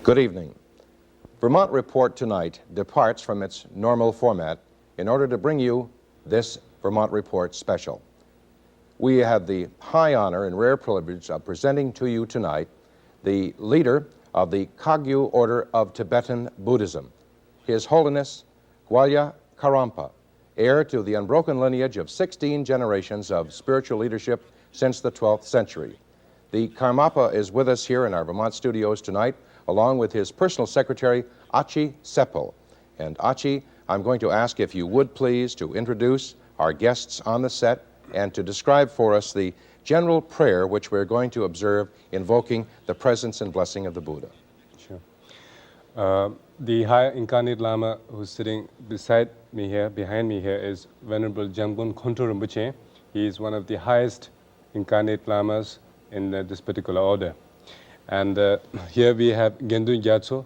Good evening. Vermont Report tonight departs from its normal format in order to bring you this Vermont Report special. We have the high honor and rare privilege of presenting to you tonight the leader of the Kagyu order of Tibetan Buddhism, His Holiness Gyalwang Karmapa, heir to the unbroken lineage of 16 generations of spiritual leadership since the 12th century. The Karmapa is with us here in our Vermont studios tonight, along with his personal secretary, Achi Seppel. And Achi, I'm going to ask if you would please to introduce our guests on the set and to describe for us the general prayer which we're going to observe invoking the presence and blessing of the Buddha. Sure. The High Incarnate Lama who's sitting beside me here, behind me here, is Venerable Gyalwang Rinpoche. He is one of the highest incarnate lamas in this particular order. And here we have Gendu Gyatso.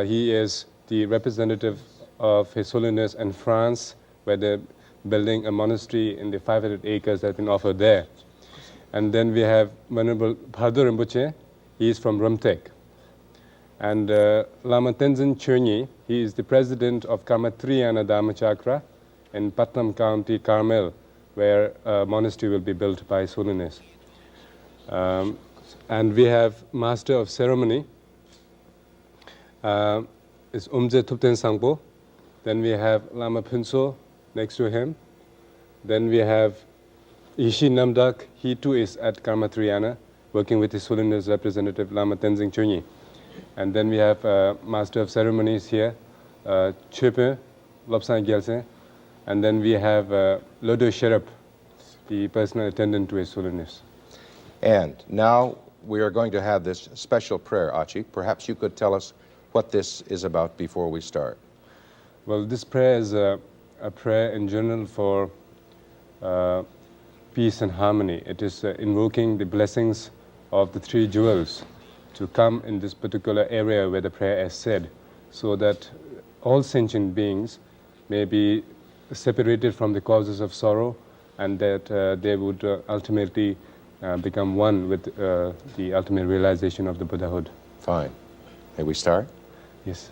He is the representative of His Holiness in France, where they're building a monastery in the 500 acres that have been offered there. And then we have Venerable Bhardo Rinpoche. He is from Rumtek. And Lama Tenzin Chönyi, he is the president of Karmatriyana Dharmachakra in Putnam County, Carmel, where a monastery will be built by His Holiness. And we have Master of Ceremony, is Umje Thupten Sangpo. Then we have Lama Phunso next to him. Then we have Ishi Namdak. He too is at Karmatriyana, working with His Holiness representative Lama Tenzin Chönyi. And then we have Master of Ceremonies here, Chepe Lobsang Gyalse. And then we have Lodo Sherab, the personal attendant to His Holiness. And now we are going to have this special prayer, Achi. Perhaps you could tell us what this is about before we start. Well, this prayer is a prayer in general for peace and harmony. It is invoking the blessings of the three jewels to come in this particular area where the prayer is said, so that all sentient beings may be separated from the causes of sorrow, and that they would ultimately become one with the ultimate realization of the Buddhahood. Fine. May we start? Yes.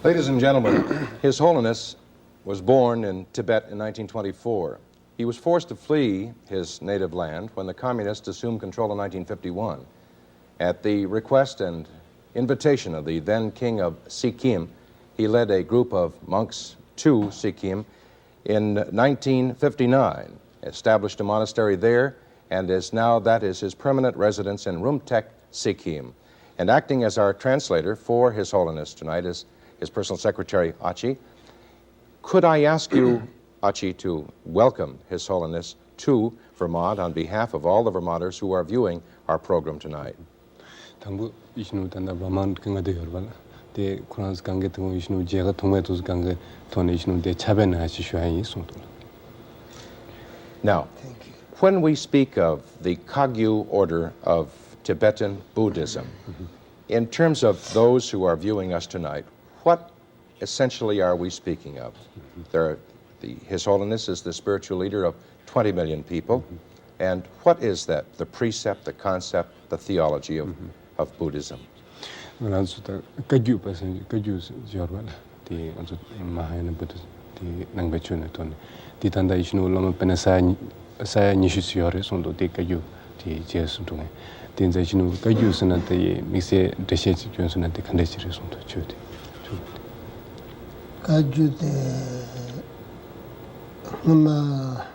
Ladies and gentlemen, His Holiness was born in Tibet in 1924. He was forced to flee his native land when the communists assumed control in 1951. At the request and invitation of the then king of Sikkim, he led a group of monks to Sikkim in 1959, established a monastery there, and that is his permanent residence in Rumtek, Sikkim. And acting as our translator for His Holiness tonight is his personal secretary, Achi. Could I ask you, Achi, to welcome His Holiness to Vermont on behalf of all the Vermonters who are viewing our program tonight? 당부 이신우 단다 바만 경가대 여러분 대 쿠란스 강게 동 이신우 제가 통매도스 강게 돈 이신우 대 차변 하시슈하이 송도. Now, when we speak of the Kagyu order of Tibetan Buddhism, in terms of those who are viewing us tonight, what essentially are we speaking of? His Holiness is the spiritual leader of 20 million people, and what is that? The precept, the concept, the theology of Buddhism? Kagyu person Kagyu jorwala the Mahayana Buddhism the Nangbechuna ton the tanda ishnu lama penasa saya nishisiore sondo the Kagyu the jesuntunga the ishnu Kagyu sana the mixe deshe jonsuna the kandechire sondo chute Kagyu de lama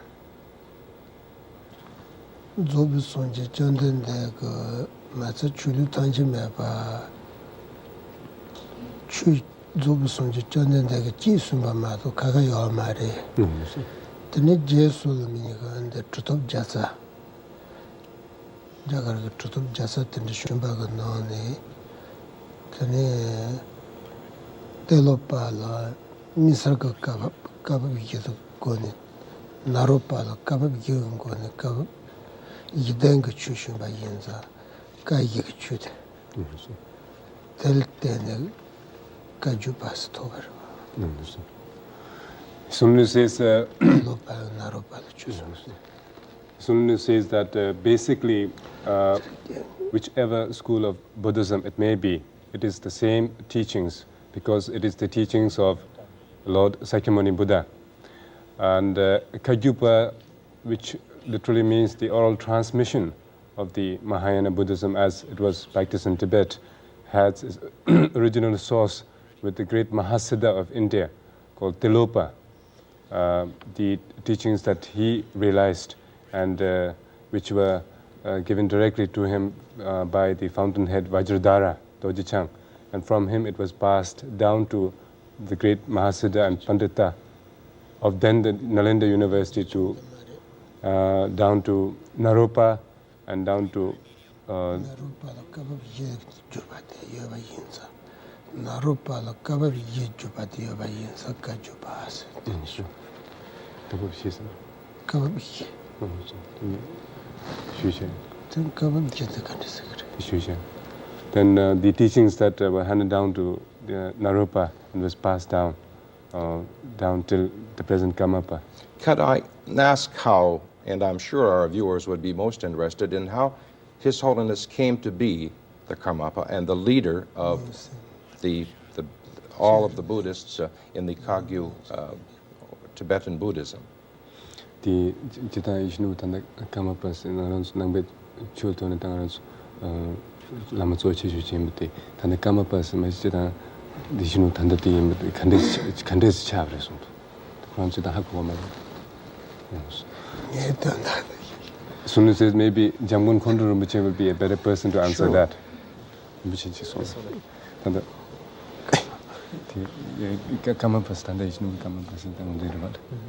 zobu sonje janden de ko matsa chulu tanje meba chu zobu sonje janden de ko ji sumba ma to kaga yo mare tene jesu mi ga ande tutop jasa jagar ga tutop jasa tene shumba ga no ne tene telopa la misarga ka gi ko ne naropa la ka gi ko ne ka yidenga chushumba yenza Kagyu chude. Tel tene Kagyu pas tover. Sunnu says Sunnu says that basically whichever school of Buddhism it may be, it is the same teachings because it is the teachings of Lord Sakyamuni Buddha. And Kagyupa, which literally means the oral transmission of the Mahayana Buddhism as it was practiced in Tibet, has its original source with the great Mahasiddha of India called Tilopa, the teachings that he realized and which were given directly to him by the fountainhead Vajradhara Dorje, and from him it was passed down to the great Mahasiddha and Pandita of then the Nalanda University to down to Naropa and down to 나로pa la kaba ye juba dia ba yin sa ka juba as. Sure. Double she's Kaba bi. Then kaba bi the kind of secret. Then the teachings that were handed down to Naropa and was passed down down till the present Karmapa. Could I ask how, and I'm sure our viewers would be most interested in how His Holiness came to be the Karmapa and the leader of all of the Buddhists in the Kagyu Tibetan Buddhism. The Jita Ishnu Tanda Karmapas in Arans Nambet Chulton Tangarans Lama Zochi Chimati, Tanda Karmapas, Majita, the Ishnu Tanda team, the Candice Chavres. The Crown Chita Hakoma. As soon as maybe Jamgun Kondurumbche will be a better person to answer that. Tanda the Karmapas Tanda Ishnu Karmapas and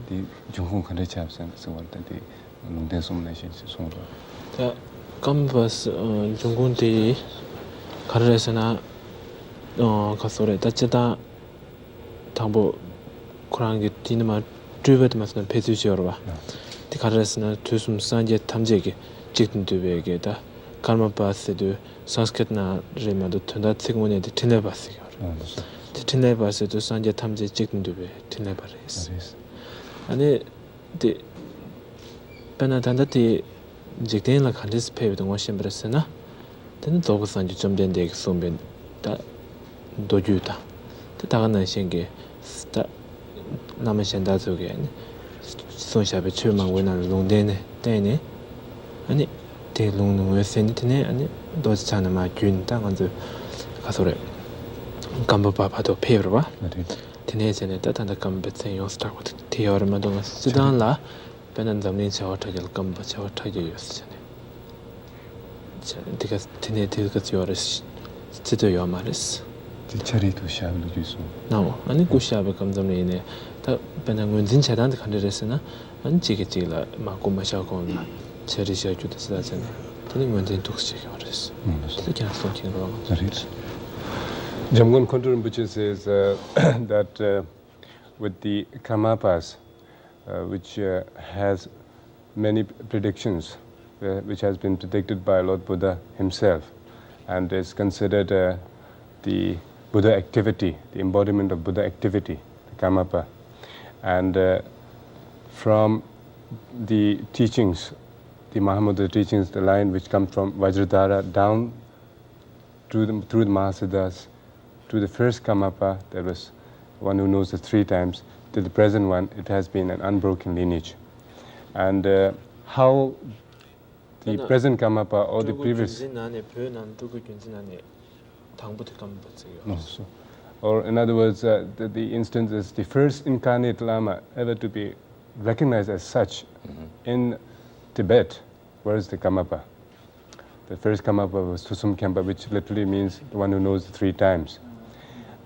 the Junghun Kande Chaps and so on that the Lundesum nations. The Karmapas Jungun Ti Karesana Kasore, Tacheta Tambo Kurangi Tinama Duvet Masna Petusiorva. The Karesana Tusum Sanje Tamjegi, Chicken to Vegeta, Karmapas do Sanskritna Remado Tunda Sigmone the Tinebasi. The Tinebas to Sanje Tamje Chicken to be Tinebaris. And the Penatandati Jigdin like Handis pay with the washing Bresena, then the dog Sanji jumped in the Exumbin that Dojuta. The Tagana Shenge, Namashandazo again. So shall be Churman when I long dene, and it de long with Senitine and those Chanama Jun Tang on the Casore. Gamba Papa to Perva, Tines and that and the Gambit and your stuck with Theor Madonna Sudan la, Benanzamin Chawatajal Gamba Chawatajus. Because Tineticus yours to your maris. The charity shall use. Now, and Gusha becomes a mine. Benangun Zinchadan Canderesena and Chikitila Makuma Shakon, Cherisha to the Sajan. Telling when they took Chikores. They can't something wrong. Jamgun Kondurumbche says that with the Karmapas, which has many predictions, which has been predicted by Lord Buddha himself, and is considered the Buddha activity, the embodiment of Buddha activity, the Karmapa. And from the teachings, the Mahamudra teachings, the line which comes from Vajradhara down through the Mahasiddhas, to the first Karmapa, there was one who knows the 3 times, to the present one, it has been an unbroken lineage. And how the present Karmapa or the previous... Or in other words, the instance is the first incarnate Lama ever to be recognized as such in Tibet. Where is the Karmapa? The first Karmapa was Susum Khenpa, which literally means the one who knows 3 times.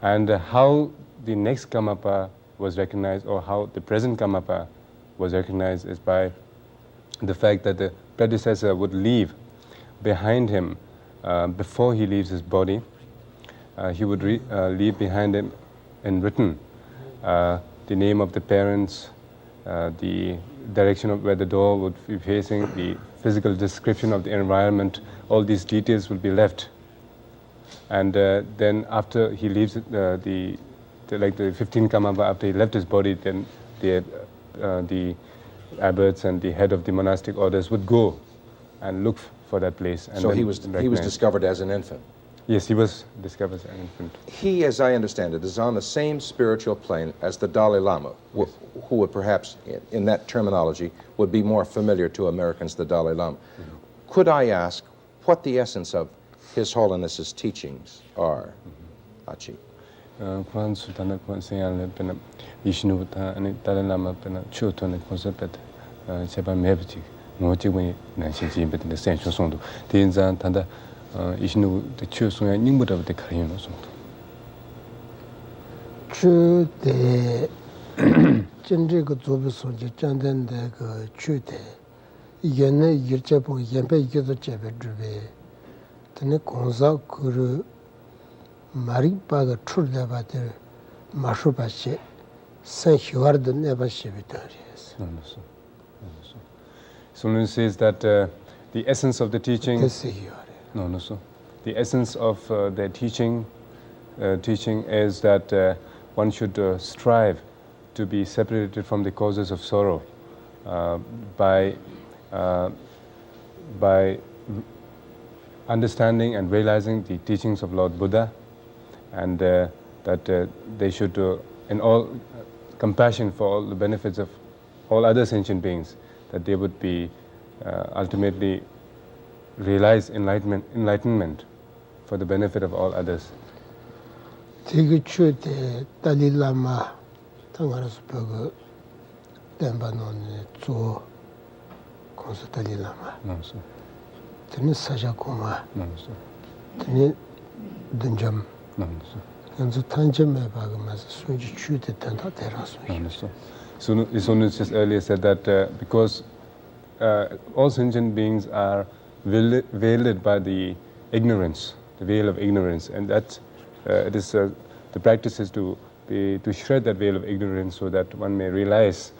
And how the next Karmapa was recognized, or how the present Karmapa was recognized, is by the fact that the predecessor would leave behind him before he leaves his body. He would leave behind him in written the name of the parents, the direction of where the door would be facing, the physical description of the environment. All these details will be left. And then after he leaves the 15 Karmapa, after he left his body, then the abbots and the head of the monastic orders would go and look for that place. And so he was discovered as an infant. Yes, he was discovered as an infant. He, as I understand it, is on the same spiritual plane as the Dalai Lama, yes, who would perhaps, in that terminology, would be more familiar to Americans, the Dalai Lama. Could I ask what the essence of His Holiness's teachings are, Achi? Quran Sultana Quran Pena Vishnu and Dalai Lama Pena Chutone Consepet Cheba Mebchi, Mochi Nanshi, but in the central sound. The Inzan Tanda Ishnu, the Chus, Nimud of the Karino sound. True, the Chendrigo Zobison, Jandan, the Chute, Yene Yerchapo, Yempe Yodo Chebe, the Nekonza Kuru 마릭바가 출대바들 마슈바시 생휴아르드 네바시 비타리스. Solon says that the essence of the teaching. No, sir. The essence of their teaching is that one should strive to be separated from the causes of sorrow by understanding and realizing the teachings of Lord Buddha, and that they should, in all compassion for all the benefits of all other sentient beings, that they would be ultimately realize enlightenment for the benefit of all others. Tigichute Dalai Lama Tangarasburg Dembanon Zo Konsa Dalai Lama. No, sir. Tini Sajakuma. No, sir. Tini Dunjam. No, sir. Yanzu Tanjame Bagamas Sunji Chute Tanda Terasu. No, sir. So Sonu just earlier said that because all sentient beings are veiled by the ignorance, the veil of ignorance, and that it is the practice is to shred that veil of ignorance so that one may realize,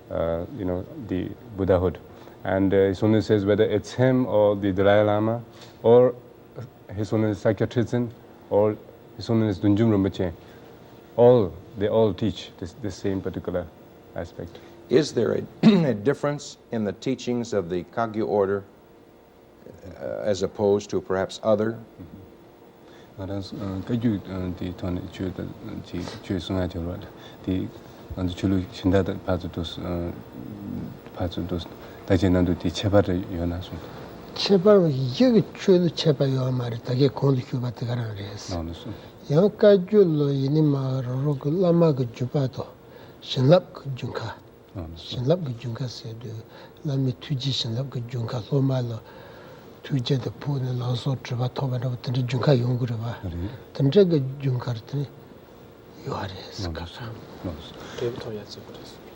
the Buddhahood. And His Holiness says whether it's him or the Dalai Lama or His Holiness Sakyatritsen or His Holiness Rangjung Rigpe Dorje, they all teach this same particular aspect. Is there a difference in the teachings of the Kagyu order as opposed to perhaps other? Kagyu the ton chu sunga chorwa the and chulu shinda pazudos dajenandu the chebar yonasu. Chebar yegi chudu chebar yomari tage kondu kubate garan res. No, sir. Yang Kagyu lo yinima rog lama ge jupato shinlap ge junka. Shinlap ge junka se de lami tuji shinlap ge junka lo malo tuje de pune laso triba toba na tende junka yongure ba. Tende ge junka tene yoares ka.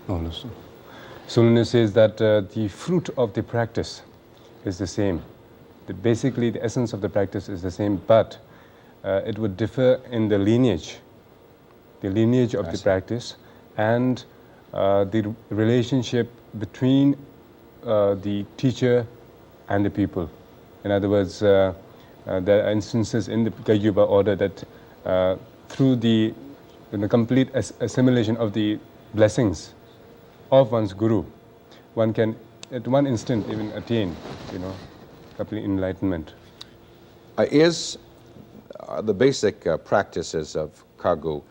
No, sir. Solon says that the fruit of the practice is the same. Basically, the essence of the practice is the same, but it would differ in the lineage of the practice and the relationship between the teacher and the people. In other words, there are instances in the Kagyu order that through the complete assimilation of the blessings of one's guru, one can at one instant even attain, complete enlightenment. Is the basic practices of Kagyu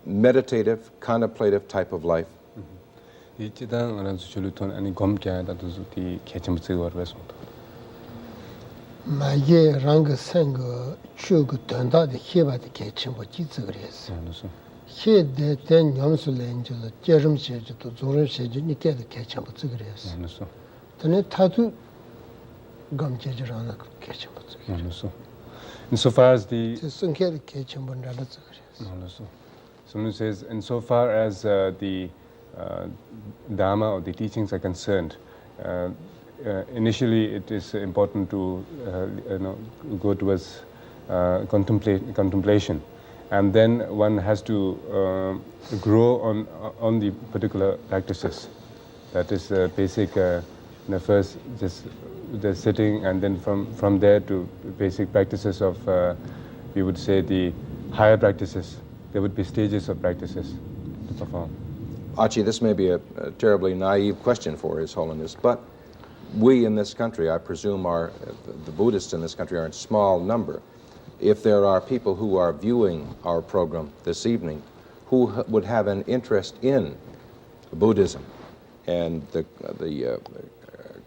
meditative, contemplative type of life? Maye rang sang chug tanda de heba de kechimbo jizgres. He de ten yomsul angel jerum sheju to zorum sheju ni ke de kechimbo zgres. Tane tatu gam jejrana kechimbo zgres. Insofar as the sunke de kechimbo ndala zgres. Someone says, insofar as the Dharma or the teachings are concerned, initially it is important to go towards contemplation, and then one has to grow on the particular practices. That is basic. First, just the sitting, and then from there to basic practices of, we would say, the higher practices. There would be stages of practices to perform. Achi, this may be a terribly naive question for His Holiness, but we in this country, I presume, the Buddhists in this country are in small number. If there are people who are viewing our program this evening who would have an interest in Buddhism and the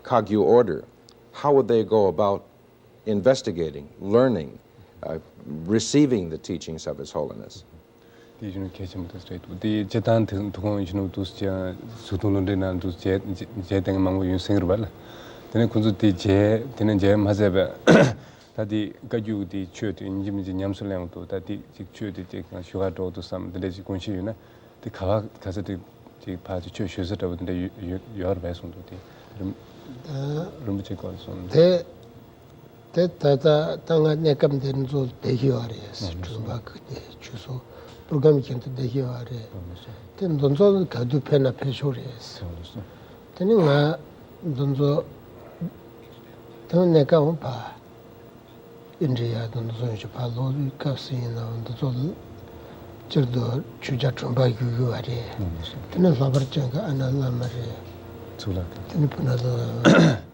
Kagyu order, how would they go about investigating, learning, receiving the teachings of His Holiness? The Chetan Thong to Sutulundina to Jetang Mango Yusingbal. Then I could teach Tenem Hazebe that the Kagyu, the church in Jimmy Yamsulam to that the church take Shuato to some the Legiconshina, the Kawak Casati party church is it over your vessel to the Rumchik also. tata tanga nekam den zo dehiwares chumba kde chuso program kinto dehiware ten donzo kadu pena peshores ten nga donzo ten nekam pa India donzo pa lo kasina donzo jirdo chuja chumba yuware ten labar changa analamare ten punado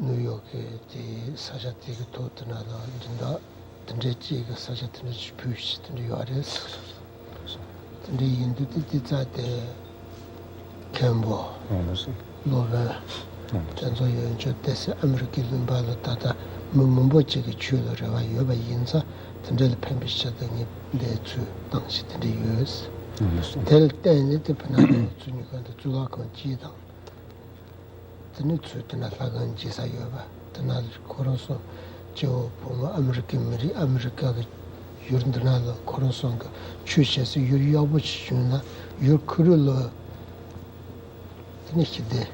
New York di sajati ke totna la dinda dinji ke sajati ne push dinda yares dinda indu di zate kembo lova janzo yonjo des american lumbalo tata mumbo che ke chulo rewa yoba yinza dinda le pembisha de de chu dangshi dinda yus tel ten de pana tsuni kan de zula kan ji dang tene tsu tena lagan jisa yoba tena koronso jo pomo Amerika ga yurndana lo koronso ga chushesi yur yabuchi chuna yur kuru lo tene hide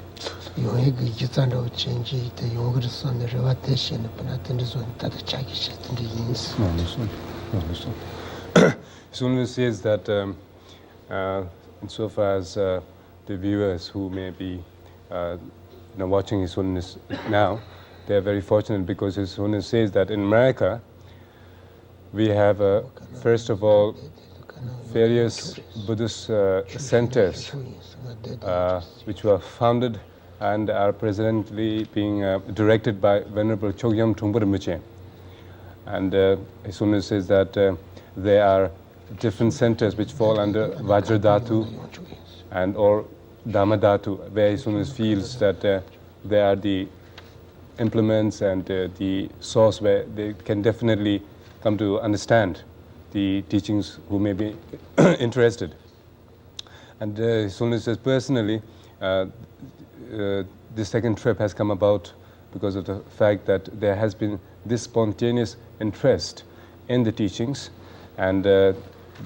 yonhe ga yizanra u chenji ite yongri sonne rewa teshe ne pana tene zon tata chagi she tene yins. Sunil says that insofar as the viewers who may be watching His Holiness now, they are very fortunate because His Holiness says that in America we have, first of all, various Buddhist centers which were founded and are presently being directed by Venerable Chogyam Trungpa Rinpoche. And His Holiness says that there are different centers which fall under Vajradhatu and or Dhammadhatu, where His Holiness feels that they are the implements and the source where they can definitely come to understand the teachings who may be interested. And His Holiness says personally, this second trip has come about because of the fact that there has been this spontaneous interest in the teachings, and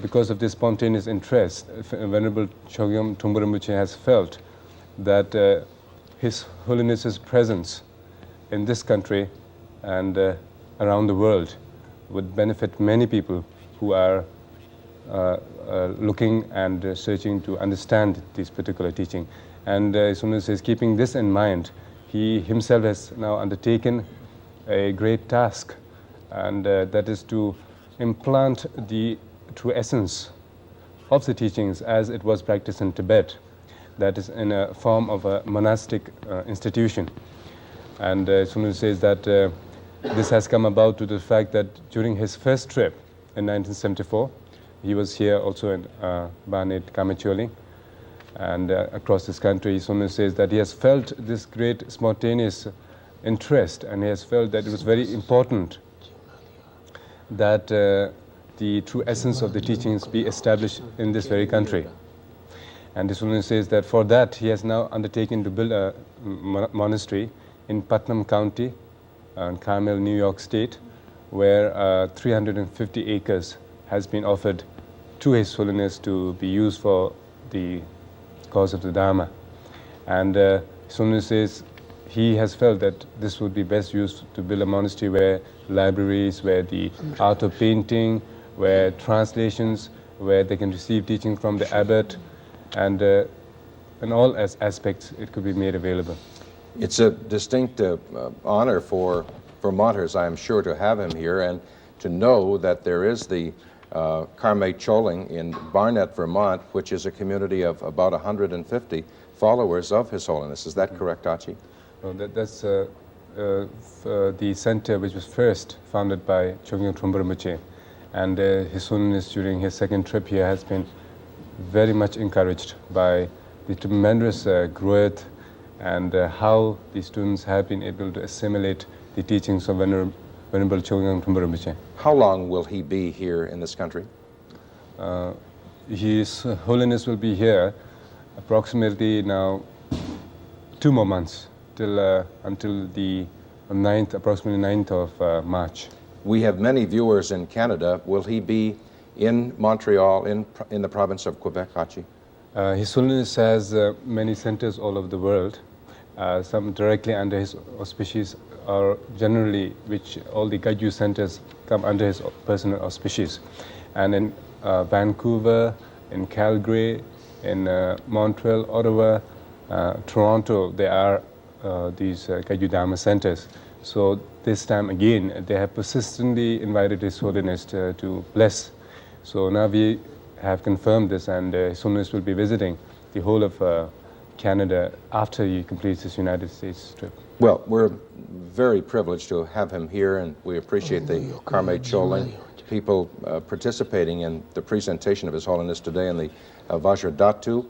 because of this spontaneous interest, Venerable Chogyam Trungpa Rinpoche has felt that His Holiness's presence in this country and around the world would benefit many people who are looking and searching to understand this particular teaching. And His Holiness is keeping this in mind. He himself has now undertaken a great task, and that is to implant the true essence of the teachings as it was practiced in Tibet, that is in a form of a monastic institution. And Sunil says that this has come about to the fact that during his first trip in 1974, he was here also in Barnet, Kamacholi, and across this country. Sunil says that he has felt this great spontaneous interest, and he has felt that it was very important that the true essence of the teachings be established in this very country. And this woman says that for that he has now undertaken to build a monastery in Putnam County, in Carmel, New York State, where 350 acres has been offered to His Holiness to be used for the cause of the Dharma. And His Holiness says he has felt that this would be best used to build a monastery where libraries, where the art of painting, where translations, where they can receive teaching from the abbot, and in all aspects it could be made available. It's a distinct honor for Vermonters, I am sure, to have him here and to know that there is the Karmapa Choling in Barnet, Vermont, which is a community of about 150 followers of His Holiness. Is that correct, Achi? Well, that's the center which was first founded by Chogyam Trungpa Rinpoche. And His Holiness, during his second trip here, has been very much encouraged by the tremendous growth and how the students have been able to assimilate the teachings of Venerable Chogyam Trungpa Rinpoche. How long will he be here in this country? His Holiness will be here approximately now 2 more months till until the 9th, approximately 9th of March. We have many viewers in Canada. Will he be in Montreal, in the province of Quebec, Achi? His Holiness has many centers all over the world, some directly under his auspices are generally, which all the Kagyu centers come under his personal auspices. And in Vancouver, in Calgary, in Montreal, Ottawa, Toronto, there are these Kagyu Dharma centers. So this time again, they have persistently invited His Holiness to bless. So now we have confirmed this, and His Holiness will be visiting the whole of Canada after he completes his United States trip. Well, we're very privileged to have him here, and we appreciate the Karmapa Choling people participating in the presentation of His Holiness today in the Vajradhatu.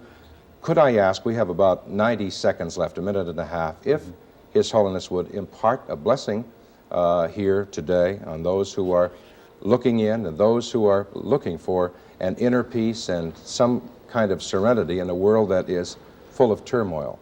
Could I ask, we have about 90 seconds left, a minute and a half, if His Holiness would impart a blessing here today on those who are looking in and those who are looking for an inner peace and some kind of serenity in a world that is full of turmoil.